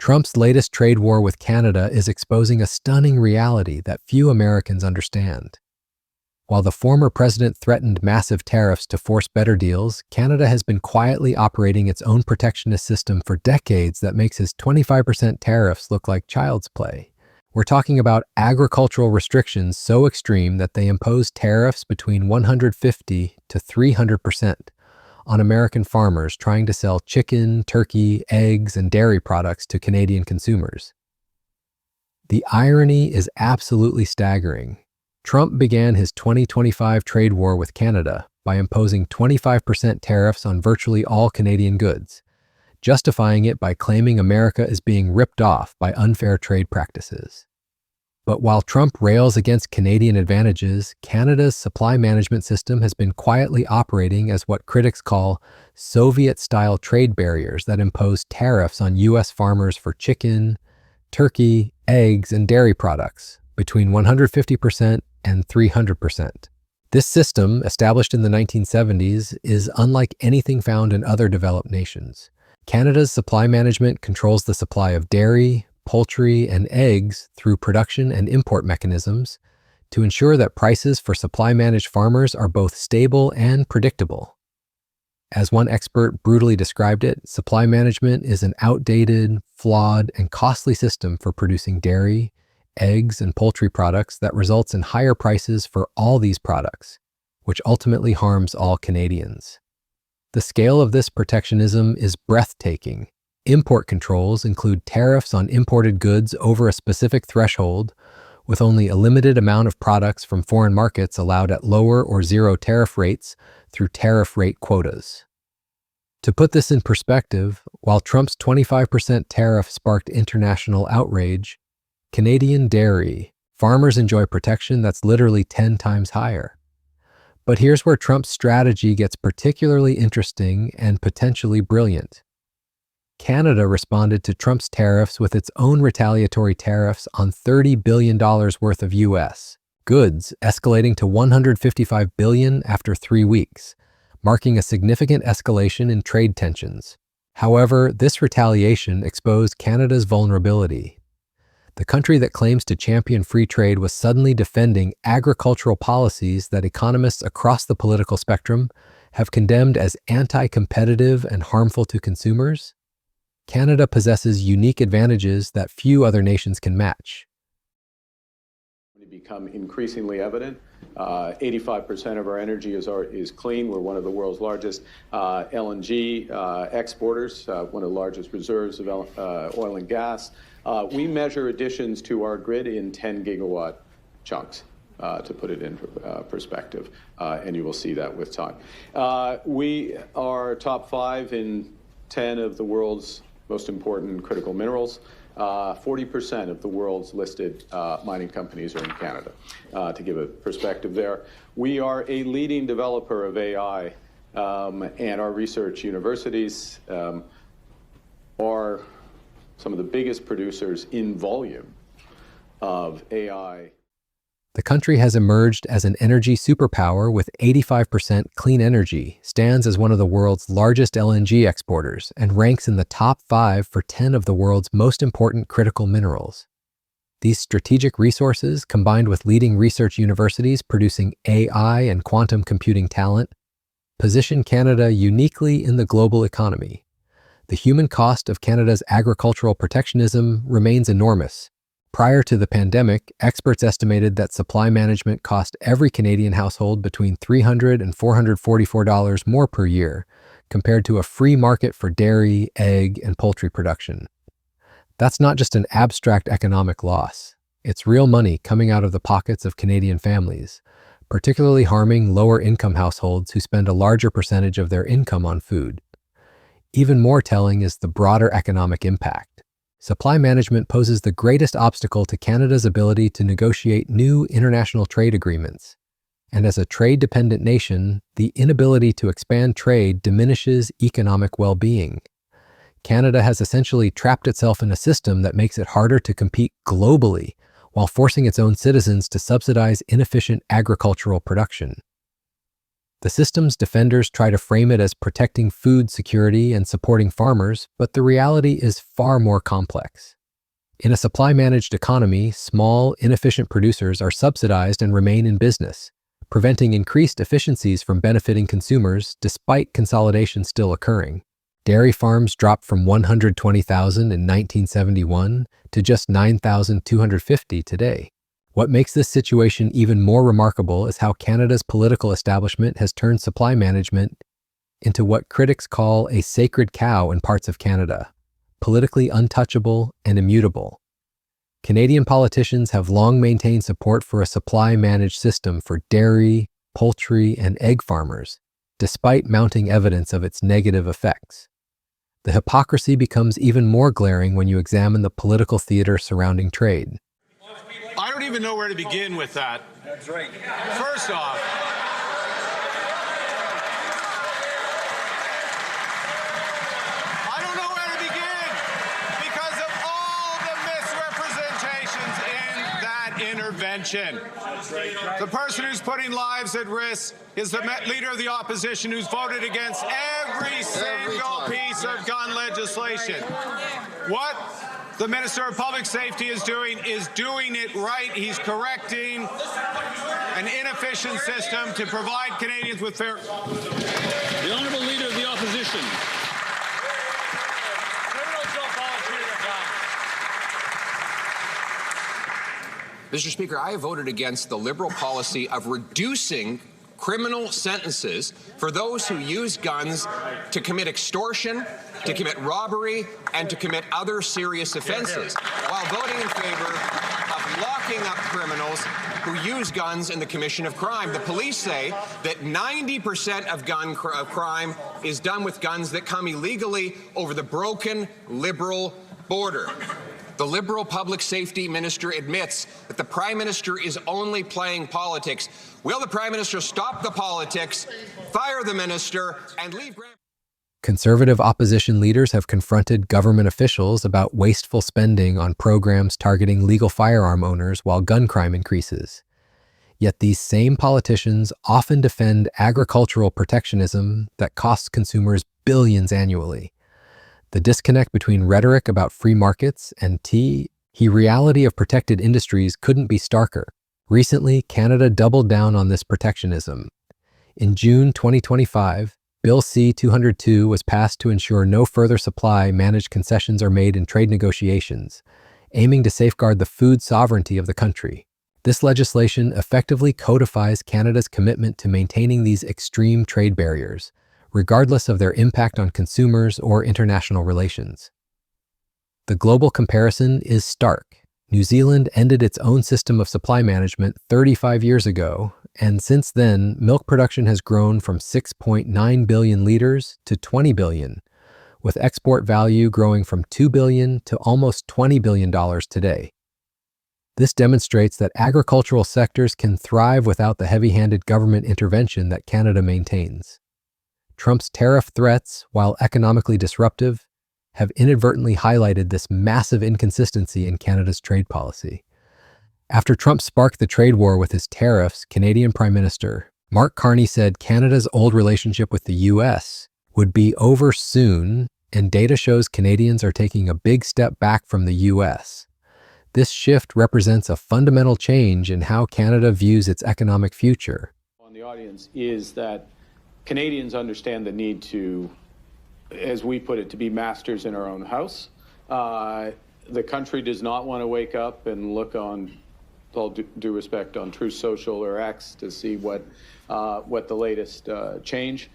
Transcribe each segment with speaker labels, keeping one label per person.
Speaker 1: Trump's latest trade war with Canada is exposing a stunning reality that few Americans understand. While the former president threatened massive tariffs to force better deals, Canada has been quietly operating its own protectionist system for decades that makes his 25% tariffs look like child's play. We're talking about agricultural restrictions so extreme that they impose tariffs between 150 to 300% on American farmers trying to sell chicken, turkey, eggs, and dairy products to Canadian consumers. The irony is absolutely staggering. Trump began his 2025 trade war with Canada by imposing 25% tariffs on virtually all Canadian goods, justifying it by claiming America is being ripped off by unfair trade practices. But while Trump rails against Canadian advantages, Canada's supply management system has been quietly operating as what critics call Soviet-style trade barriers that impose tariffs on U.S. farmers for chicken, turkey, eggs, and dairy products between 150% and 300%. This system, established in the 1970s, is unlike anything found in other developed nations. Canada's supply management controls the supply of dairy, poultry, and eggs through production and import mechanisms to ensure that prices for supply-managed farmers are both stable and predictable. As one expert brutally described it, supply management is an outdated, flawed, and costly system for producing dairy, eggs, and poultry products that results in higher prices for all these products, which ultimately harms all Canadians. The scale of this protectionism is breathtaking. Import controls include tariffs on imported goods over a specific threshold, with only a limited amount of products from foreign markets allowed at lower or zero tariff rates through tariff rate quotas. To put this in perspective, while Trump's 25% tariff sparked international outrage, Canadian dairy farmers enjoy protection that's literally 10 times higher. But here's where Trump's strategy gets particularly interesting and potentially brilliant. Canada responded to Trump's tariffs with its own retaliatory tariffs on $30 billion worth of U.S. goods, escalating to $155 billion after 3 weeks, marking a significant escalation in trade tensions. However, this retaliation exposed Canada's vulnerability. The country that claims to champion free trade was suddenly defending agricultural policies that economists across the political spectrum have condemned as anti-competitive and harmful to consumers. Canada possesses unique advantages that few other nations can match.
Speaker 2: Become increasingly evident. 85% of our energy is clean. We're one of the world's largest LNG exporters, one of the largest reserves of oil and gas. We measure additions to our grid in 10 gigawatt chunks, to put it in perspective, and you will see that with time. We are top 5 in 10 of the world's most important critical minerals. 40% of the world's listed mining companies are in Canada, to give a perspective there. We are a leading developer of AI, and our research universities are some of the biggest producers in volume of AI.
Speaker 1: The country has emerged as an energy superpower with 85% clean energy, stands as one of the world's largest LNG exporters, and ranks in the top 5 for 10 of the world's most important critical minerals. These strategic resources, combined with leading research universities producing AI and quantum computing talent, position Canada uniquely in the global economy. The human cost of Canada's agricultural protectionism remains enormous. Prior to the pandemic, experts estimated that supply management cost every Canadian household between $300 and $444 more per year, compared to a free market for dairy, egg, and poultry production. That's not just an abstract economic loss. It's real money coming out of the pockets of Canadian families, particularly harming lower-income households who spend a larger percentage of their income on food. Even more telling is the broader economic impact. Supply management poses the greatest obstacle to Canada's ability to negotiate new international trade agreements. And as a trade-dependent nation, the inability to expand trade diminishes economic well-being. Canada has essentially trapped itself in a system that makes it harder to compete globally while forcing its own citizens to subsidize inefficient agricultural production. The system's defenders try to frame it as protecting food security and supporting farmers, but the reality is far more complex. In a supply-managed economy, small, inefficient producers are subsidized and remain in business, preventing increased efficiencies from benefiting consumers despite consolidation still occurring. Dairy farms dropped from 120,000 in 1971 to just 9,250 today. What makes this situation even more remarkable is how Canada's political establishment has turned supply management into what critics call a sacred cow in parts of Canada, politically untouchable and immutable. Canadian politicians have long maintained support for a supply-managed system for dairy, poultry, and egg farmers, despite mounting evidence of its negative effects. The hypocrisy becomes even more glaring when you examine the political theater surrounding trade.
Speaker 3: I don't even know where to begin with that.
Speaker 4: That's right.
Speaker 3: First off, I don't know where to begin because of all the misrepresentations in that intervention. The person who's putting lives at risk is the leader of the opposition who's voted against every single piece of gun legislation. What the Minister of Public Safety is doing it right. He's correcting an inefficient system to provide Canadians with fair...
Speaker 4: The Honourable Leader of the Opposition.
Speaker 5: Mr. Speaker, I have voted against the Liberal policy of reducing criminal sentences for those who use guns to commit extortion, to commit robbery, and to commit other serious offenses, while voting in favor of locking up criminals who use guns in the commission of crime. The police say that 90% of crime is done with guns that come illegally over the broken Liberal border. The Liberal Public Safety Minister admits that the Prime Minister is only playing politics. Will the Prime Minister stop the politics, fire the Minister, and leave...
Speaker 1: Conservative opposition leaders have confronted government officials about wasteful spending on programs targeting legal firearm owners while gun crime increases. Yet these same politicians often defend agricultural protectionism that costs consumers billions annually. The disconnect between rhetoric about free markets and the reality of protected industries couldn't be starker. Recently, Canada doubled down on this protectionism. In June 2025, Bill C-202 was passed to ensure no further supply-managed concessions are made in trade negotiations, aiming to safeguard the food sovereignty of the country. This legislation effectively codifies Canada's commitment to maintaining these extreme trade barriers, regardless of their impact on consumers or international relations. The global comparison is stark. New Zealand ended its own system of supply management 35 years ago, and since then, milk production has grown from 6.9 billion liters to 20 billion, with export value growing from $2 billion to almost $20 billion today. This demonstrates that agricultural sectors can thrive without the heavy-handed government intervention that Canada maintains. Trump's tariff threats, while economically disruptive, have inadvertently highlighted this massive inconsistency in Canada's trade policy. After Trump sparked the trade war with his tariffs, Canadian Prime Minister Mark Carney said Canada's old relationship with the U.S. would be over soon, and data shows Canadians are taking a big step back from the U.S. This shift represents a fundamental change in how Canada views its economic future.
Speaker 2: On the audience is that Canadians understand the need to, as we put it, to be masters in our own house. The country does not want to wake up and look on, all due respect, on Truth Social or X to see what the latest change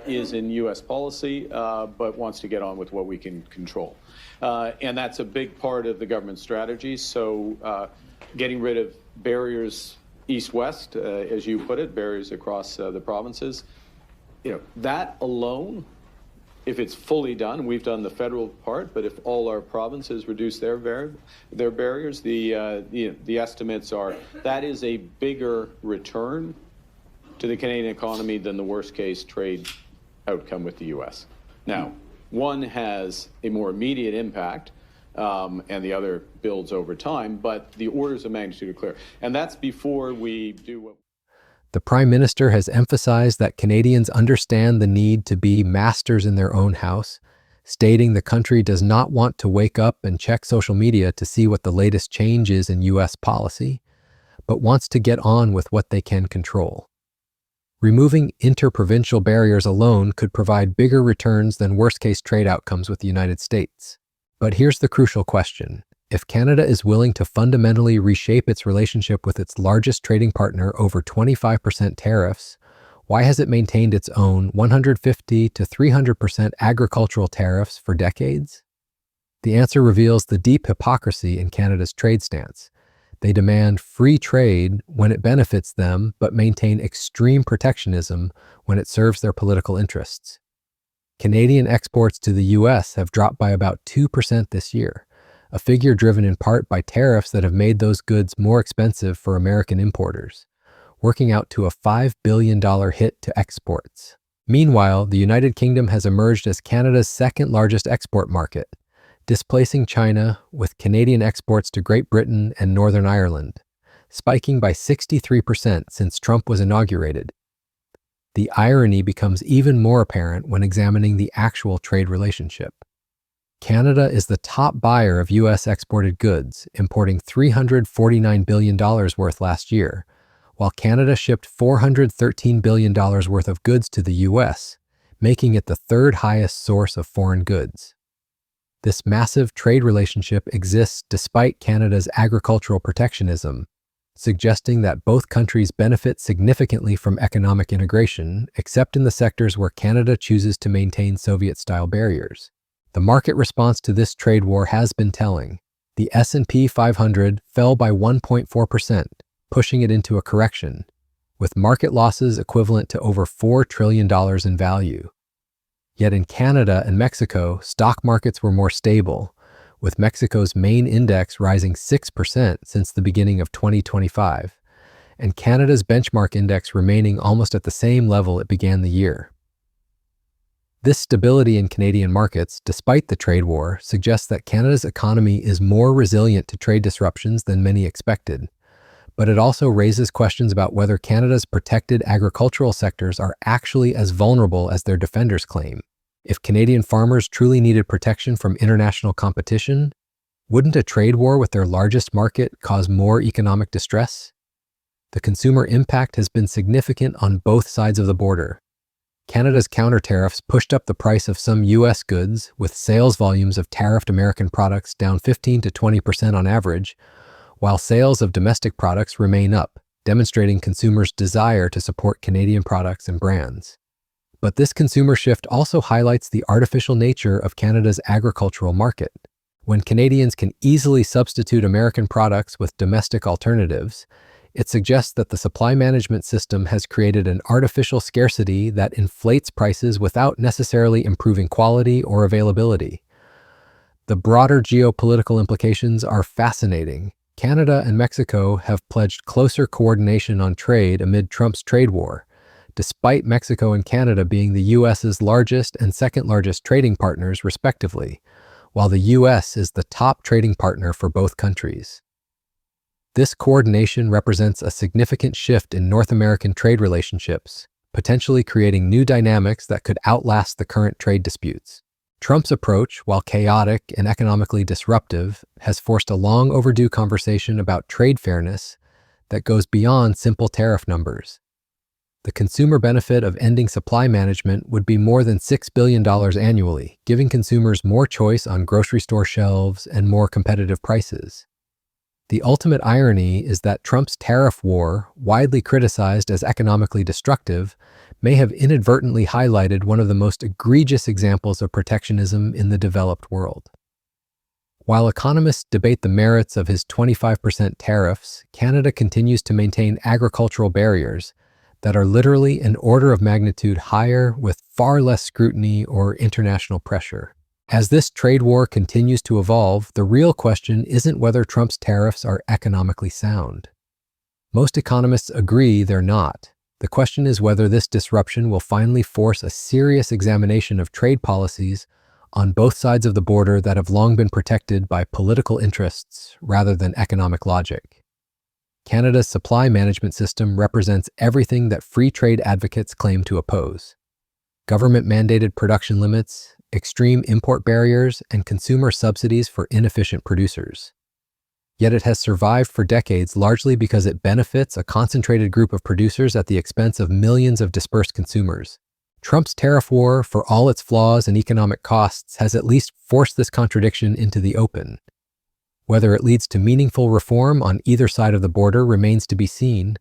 Speaker 2: is in U.S. policy, but wants to get on with what we can control. And that's a big part of the government strategy. So getting rid of barriers east-west, as you put it, barriers across the provinces, that alone, if it's fully done, we've done the federal part, but if all our provinces reduce their barriers, the estimates are that is a bigger return to the Canadian economy than the worst case trade outcome with the U.S. Now, one has a more immediate impact, and the other builds over time, but the orders of magnitude are clear. And that's before we do what...
Speaker 1: The Prime Minister has emphasized that Canadians understand the need to be masters in their own house, stating the country does not want to wake up and check social media to see what the latest change is in U.S. policy, but wants to get on with what they can control. Removing interprovincial barriers alone could provide bigger returns than worst-case trade outcomes with the United States. But here's the crucial question. If Canada is willing to fundamentally reshape its relationship with its largest trading partner over 25% tariffs, why has it maintained its own 150 to 300% agricultural tariffs for decades? The answer reveals the deep hypocrisy in Canada's trade stance. They demand free trade when it benefits them, but maintain extreme protectionism when it serves their political interests. Canadian exports to the U.S. have dropped by about 2% this year, a figure driven in part by tariffs that have made those goods more expensive for American importers, working out to a $5 billion hit to exports. Meanwhile, the United Kingdom has emerged as Canada's second largest export market, displacing China, with Canadian exports to Great Britain and Northern Ireland, spiking by 63% since Trump was inaugurated. The irony becomes even more apparent when examining the actual trade relationship. Canada is the top buyer of U.S. exported goods, importing $349 billion worth last year, while Canada shipped $413 billion worth of goods to the U.S., making it the third highest source of foreign goods. This massive trade relationship exists despite Canada's agricultural protectionism, suggesting that both countries benefit significantly from economic integration, except in the sectors where Canada chooses to maintain Soviet-style barriers. The market response to this trade war has been telling. The S&P 500 fell by 1.4%, pushing it into a correction, with market losses equivalent to over $4 trillion in value. Yet in Canada and Mexico, stock markets were more stable, with Mexico's main index rising 6% since the beginning of 2025, and Canada's benchmark index remaining almost at the same level it began the year. This stability in Canadian markets, despite the trade war, suggests that Canada's economy is more resilient to trade disruptions than many expected. But it also raises questions about whether Canada's protected agricultural sectors are actually as vulnerable as their defenders claim. If Canadian farmers truly needed protection from international competition, wouldn't a trade war with their largest market cause more economic distress? The consumer impact has been significant on both sides of the border. Canada's counter tariffs pushed up the price of some U.S. goods, with sales volumes of tariffed American products down 15 to 20% on average, while sales of domestic products remain up, demonstrating consumers' desire to support Canadian products and brands. But this consumer shift also highlights the artificial nature of Canada's agricultural market. When Canadians can easily substitute American products with domestic alternatives, it suggests that the supply management system has created an artificial scarcity that inflates prices without necessarily improving quality or availability. The broader geopolitical implications are fascinating. Canada and Mexico have pledged closer coordination on trade amid Trump's trade war, despite Mexico and Canada being the U.S.'s largest and second largest trading partners, respectively, while the U.S. is the top trading partner for both countries. This coordination represents a significant shift in North American trade relationships, potentially creating new dynamics that could outlast the current trade disputes. Trump's approach, while chaotic and economically disruptive, has forced a long overdue conversation about trade fairness that goes beyond simple tariff numbers. The consumer benefit of ending supply management would be more than $6 billion annually, giving consumers more choice on grocery store shelves and more competitive prices. The ultimate irony is that Trump's tariff war, widely criticized as economically destructive, may have inadvertently highlighted one of the most egregious examples of protectionism in the developed world. While economists debate the merits of his 25% tariffs, Canada continues to maintain agricultural barriers that are literally an order of magnitude higher with far less scrutiny or international pressure. As this trade war continues to evolve, the real question isn't whether Trump's tariffs are economically sound. Most economists agree they're not. The question is whether this disruption will finally force a serious examination of trade policies on both sides of the border that have long been protected by political interests rather than economic logic. Canada's supply management system represents everything that free trade advocates claim to oppose. Government-mandated production limits, extreme import barriers, and consumer subsidies for inefficient producers. Yet it has survived for decades largely because it benefits a concentrated group of producers at the expense of millions of dispersed consumers. Trump's tariff war, for all its flaws and economic costs, has at least forced this contradiction into the open. Whether it leads to meaningful reform on either side of the border remains to be seen,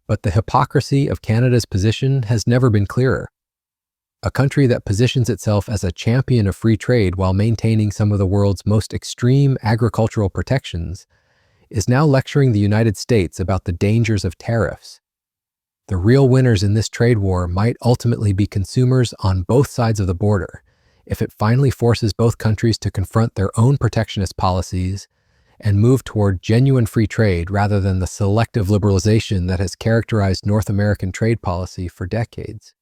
Speaker 1: but the hypocrisy of Canada's position has never been clearer. A country that positions itself as a champion of free trade while maintaining some of the world's most extreme agricultural protections is now lecturing the United States about the dangers of tariffs. The real winners in this trade war might ultimately be consumers on both sides of the border if it finally forces both countries to confront their own protectionist policies and move toward genuine free trade rather than the selective liberalization that has characterized North American trade policy for decades.